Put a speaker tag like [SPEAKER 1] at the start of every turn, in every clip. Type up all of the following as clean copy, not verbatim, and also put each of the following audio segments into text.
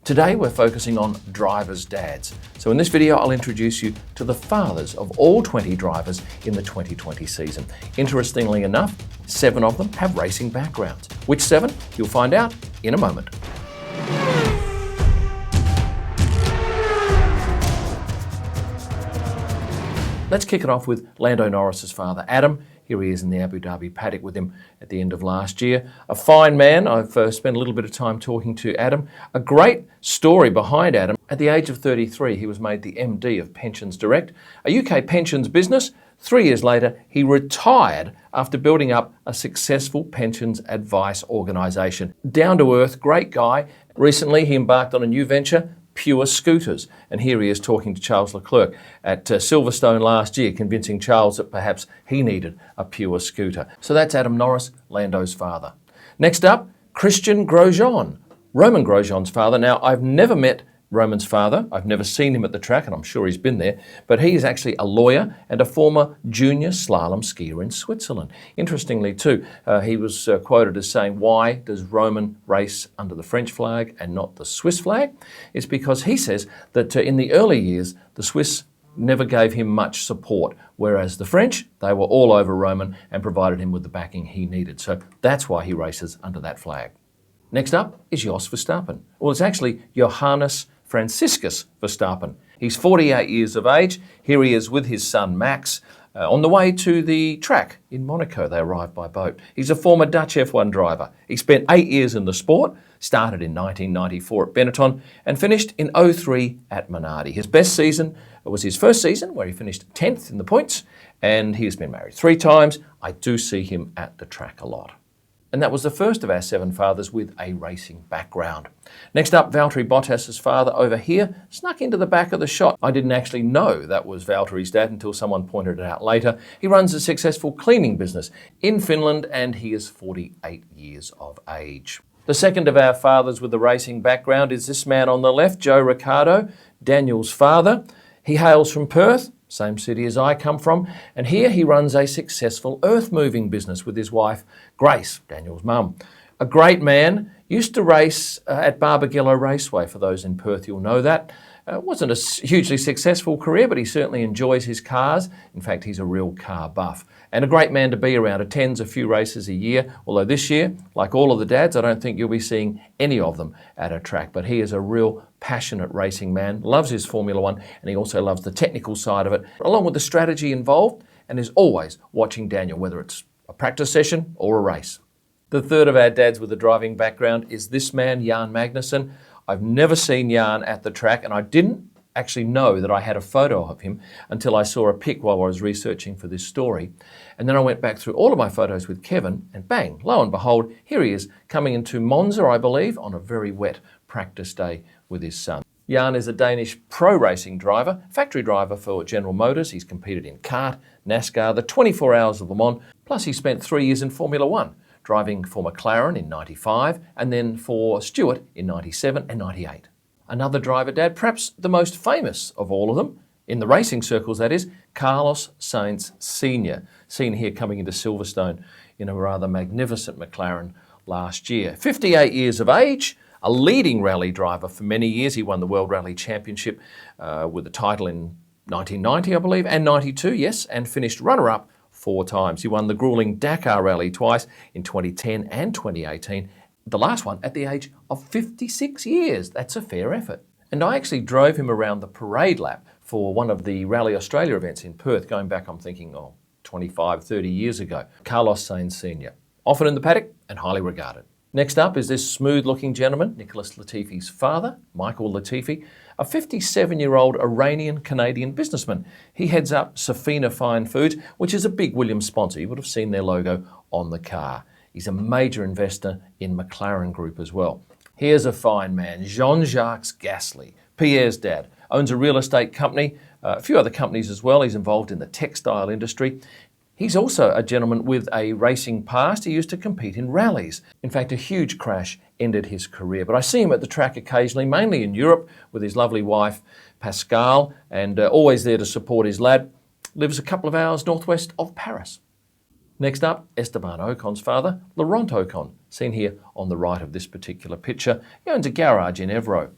[SPEAKER 1] Today we're focusing on drivers' dads. So in this video I'll introduce you to the fathers of all 20 drivers in the 2020 season. Interestingly enough, 7 of them have racing backgrounds. Which 7? You'll find out in a moment. Let's kick it off with Lando Norris's father, Adam. Here he is in the Abu Dhabi paddock with him at the end of last year. A fine man. I've spent a little bit of time talking to Adam. A great story behind Adam. At the age of 33, he was made the MD of Pensions Direct, a UK pensions business. 3 years later, he retired after building up a successful pensions advice organisation. Down to earth, great guy. Recently, he embarked on a new venture, Pure Scooters. And here he is talking to Charles Leclerc at Silverstone last year, convincing Charles that perhaps he needed a Pure Scooter. So that's Adam Norris, Lando's father. Next up, Christian Grosjean, Romain Grosjean's father. Now, I've never met Romain's father. I've never seen him at the track, and I'm sure he's been there, but he is actually a lawyer and a former junior slalom skier in Switzerland. Interestingly too, he was quoted as saying, why does Romain race under the French flag and not the Swiss flag? It's because he says that in the early years, the Swiss never gave him much support, whereas the French, they were all over Romain and provided him with the backing he needed. So that's why he races under that flag. Next up is Jos Verstappen. Well, it's actually Johannes Franciscus Verstappen. He's 48 years of age. Here he is with his son Max on the way to the track in Monaco. They arrived by boat. He's a former Dutch F1 driver. He spent 8 years in the sport, started in 1994 at Benetton and finished in 2003 at Minardi. His best season was his first season where he finished 10th in the points, and he has been married 3 times. I do see him at the track a lot. And that was the first of our 7 fathers with a racing background. Next up, Valtteri Bottas' father over here snuck into the back of the shot. I didn't actually know that was Valtteri's dad until someone pointed it out later. He runs a successful cleaning business in Finland and he is 48 years of age. The second of our fathers with a racing background is this man on the left, Joe Ricardo, Daniel's father. He hails from Perth, same city as I come from, and here he runs a successful earth-moving business with his wife, Grace, Daniel's mum. A great man, used to race at Barbagallo Raceway. For those in Perth, you'll know that. Wasn't a hugely successful career, but he certainly enjoys his cars. In fact, he's a real car buff. And a great man to be around. Attends a few races a year, although this year, like all of the dads, I don't think you'll be seeing any of them at a track. But he is a real passionate racing man, loves his Formula One, and he also loves the technical side of it, along with the strategy involved, and is always watching Daniel, whether it's a practice session or a race. The third of our dads with a driving background is this man, Jan Magnussen. I've never seen Jan at the track, and I didn't actually know that I had a photo of him until I saw a pic while I was researching for this story. And then I went back through all of my photos with Kevin, and bang, lo and behold, here he is coming into Monza, I believe, on a very wet practice day with his son. Jan is a Danish pro racing driver, factory driver for General Motors. He's competed in kart, NASCAR, the 24 Hours of Le Mans, plus he spent 3 years in Formula One, driving for McLaren in 95 and then for Stewart in 97 and 98. Another driver dad, perhaps the most famous of all of them, in the racing circles that is, Carlos Sainz Sr, seen here coming into Silverstone in a rather magnificent McLaren last year. 58 years of age, a leading rally driver for many years. He won the World Rally Championship with a title in 1990, I believe, and 92, yes, and finished runner-up 4 times. He won the grueling Dakar Rally twice in 2010 and 2018, the last one at the age of 56 years. That's a fair effort. And I actually drove him around the parade lap for one of the Rally Australia events in Perth, going back, I'm thinking, 25, 30 years ago. Carlos Sainz Sr, often in the paddock and highly regarded. Next up is this smooth-looking gentleman, Nicholas Latifi's father, Michael Latifi, a 57-year-old Iranian-Canadian businessman. He heads up Safina Fine Foods, which is a big Williams sponsor. You would have seen their logo on the car. He's a major investor in McLaren Group as well. Here's a fine man, Jean-Jacques Gasly, Pierre's dad, owns a real estate company, a few other companies as well. He's involved in the textile industry. He's also a gentleman with a racing past. He used to compete in rallies. In fact, a huge crash ended his career. But I see him at the track occasionally, mainly in Europe, with his lovely wife, Pascal, and always there to support his lad. Lives a couple of hours northwest of Paris. Next up, Esteban Ocon's father, Laurent Ocon, seen here on the right of this particular picture. He owns a garage in Evro.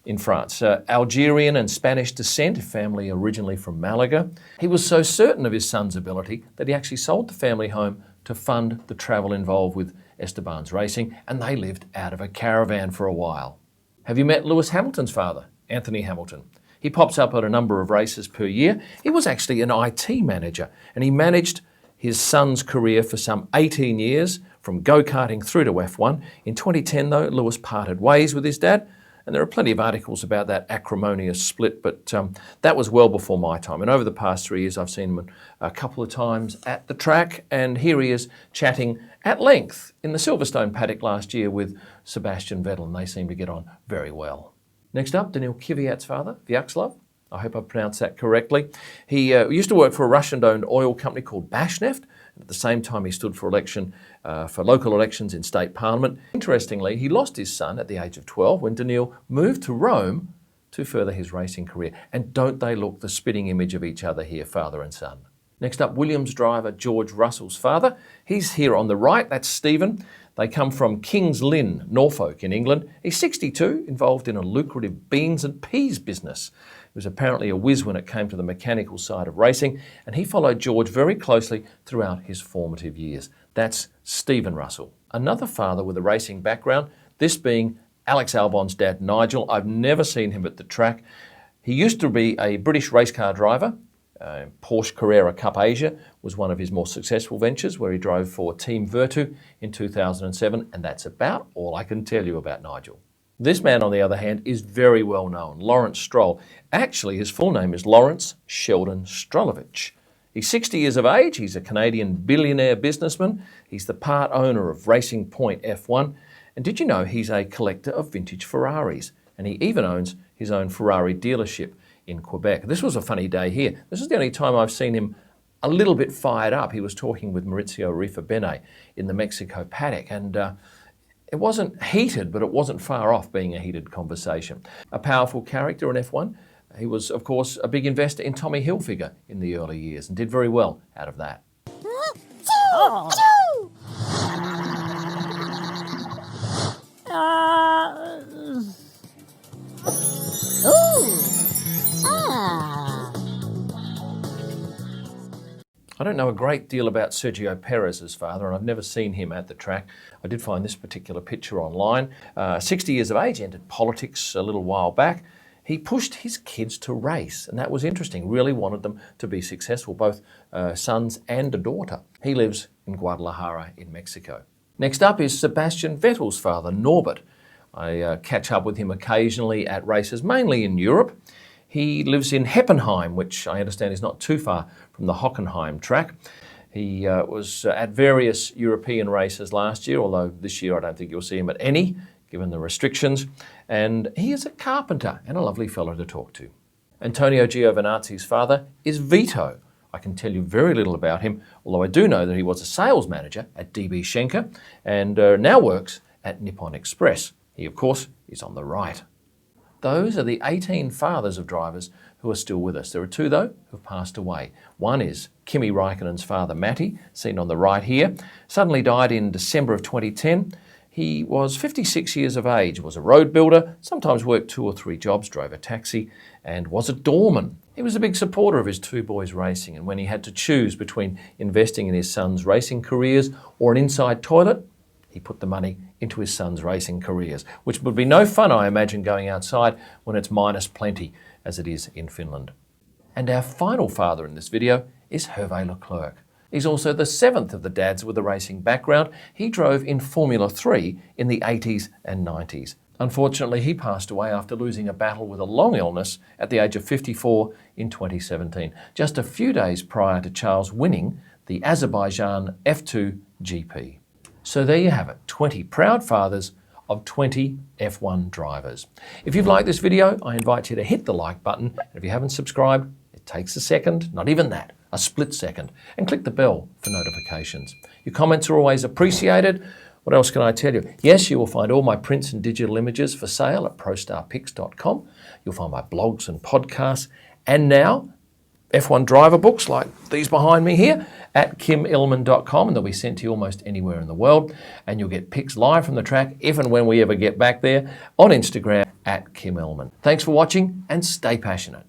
[SPEAKER 1] in France. Algerian and Spanish descent, family originally from Malaga. He was so certain of his son's ability that he actually sold the family home to fund the travel involved with Esteban's racing, and they lived out of a caravan for a while. Have you met Lewis Hamilton's father, Anthony Hamilton? He pops up at a number of races per year. He was actually an IT manager, and he managed his son's career for some 18 years, from go-karting through to F1. In 2010, though, Lewis parted ways with his dad, and there are plenty of articles about that acrimonious split, but that was well before my time. And over the past 3 years, I've seen him a couple of times at the track, and here he is chatting at length in the Silverstone paddock last year with Sebastian Vettel, and they seem to get on very well. Next up, Daniil Kvyat's father, Vyacheslav. I hope I pronounced that correctly. He used to work for a Russian-owned oil company called Bashneft. At the same time, he stood for election for local elections in state parliament. Interestingly, he lost his son at the age of 12 when Daniil moved to Rome to further his racing career. And don't they look the spitting image of each other here, father and son? Next up, Williams driver George Russell's father. He's here on the right. That's Stephen. They come from Kings Lynn, Norfolk in England. He's 62, involved in a lucrative beans and peas business. He was apparently a whiz when it came to the mechanical side of racing, and he followed George very closely throughout his formative years. That's Stephen Russell, another father with a racing background, this being Alex Albon's dad, Nigel. I've never seen him at the track. He used to be a British race car driver. Porsche Carrera Cup Asia was one of his more successful ventures, where he drove for Team Virtu in 2007, and that's about all I can tell you about Nigel. This man, on the other hand, is very well known, Lawrence Stroll. Actually, his full name is Lawrence Sheldon Strollovich. He's 60 years of age. He's a Canadian billionaire businessman. He's the part owner of Racing Point F1. And did you know he's a collector of vintage Ferraris? And he even owns his own Ferrari dealership in Quebec. This was a funny day here. This is the only time I've seen him a little bit fired up. He was talking with Maurizio Arrifabene in the Mexico paddock, and it wasn't heated, but it wasn't far off being a heated conversation. A powerful character in F1. He was, of course, a big investor in Tommy Hilfiger in the early years and did very well out of that. I don't know a great deal about Sergio Perez's father, and I've never seen him at the track. I did find this particular picture online. 60 years of age, entered politics a little while back. He pushed his kids to race, and that was interesting. Really wanted them to be successful, both sons and a daughter. He lives in Guadalajara in Mexico. Next up is Sebastian Vettel's father, Norbert. I catch up with him occasionally at races, mainly in Europe. He lives in Heppenheim, which I understand is not too far from the Hockenheim track. He was at various European races last year, although this year I don't think you'll see him at any, given the restrictions. And he is a carpenter and a lovely fellow to talk to. Antonio Giovannazi's father is Vito. I can tell you very little about him, although I do know that he was a sales manager at DB Schenker and now works at Nippon Express. He, of course, is on the right. Those are the 18 fathers of drivers who are still with us. There are two, though, who have passed away. One is Kimi Raikkonen's father, Matti, seen on the right here. Suddenly died in December of 2010. He was 56 years of age, was a road builder, sometimes worked 2 or 3 jobs, drove a taxi, and was a doorman. He was a big supporter of his two boys racing, and when he had to choose between investing in his sons' racing careers or an inside toilet, he put the money into his sons' racing careers, which would be no fun, I imagine, going outside when it's minus plenty, as it is in Finland. And our final father in this video is Herve Leclerc. He's also the 7th of the dads with a racing background. He drove in Formula 3 in the 80s and 90s. Unfortunately, he passed away after losing a battle with a long illness at the age of 54 in 2017, just a few days prior to Charles winning the Azerbaijan F2 GP. So there you have it, 20 proud fathers of 20 F1 drivers. If you've liked this video, I invite you to hit the like button. And if you haven't subscribed, it takes a second, not even that, a split second, and click the bell for notifications. Your comments are always appreciated. What else can I tell you? Yes, you will find all my prints and digital images for sale at prostarpics.com. You'll find my blogs and podcasts, and now, F1 driver books like these behind me here at kimillman.com, and they'll be sent to you almost anywhere in the world. And you'll get pics live from the track if and when we ever get back there on Instagram at Kim Illman. Thanks for watching and stay passionate.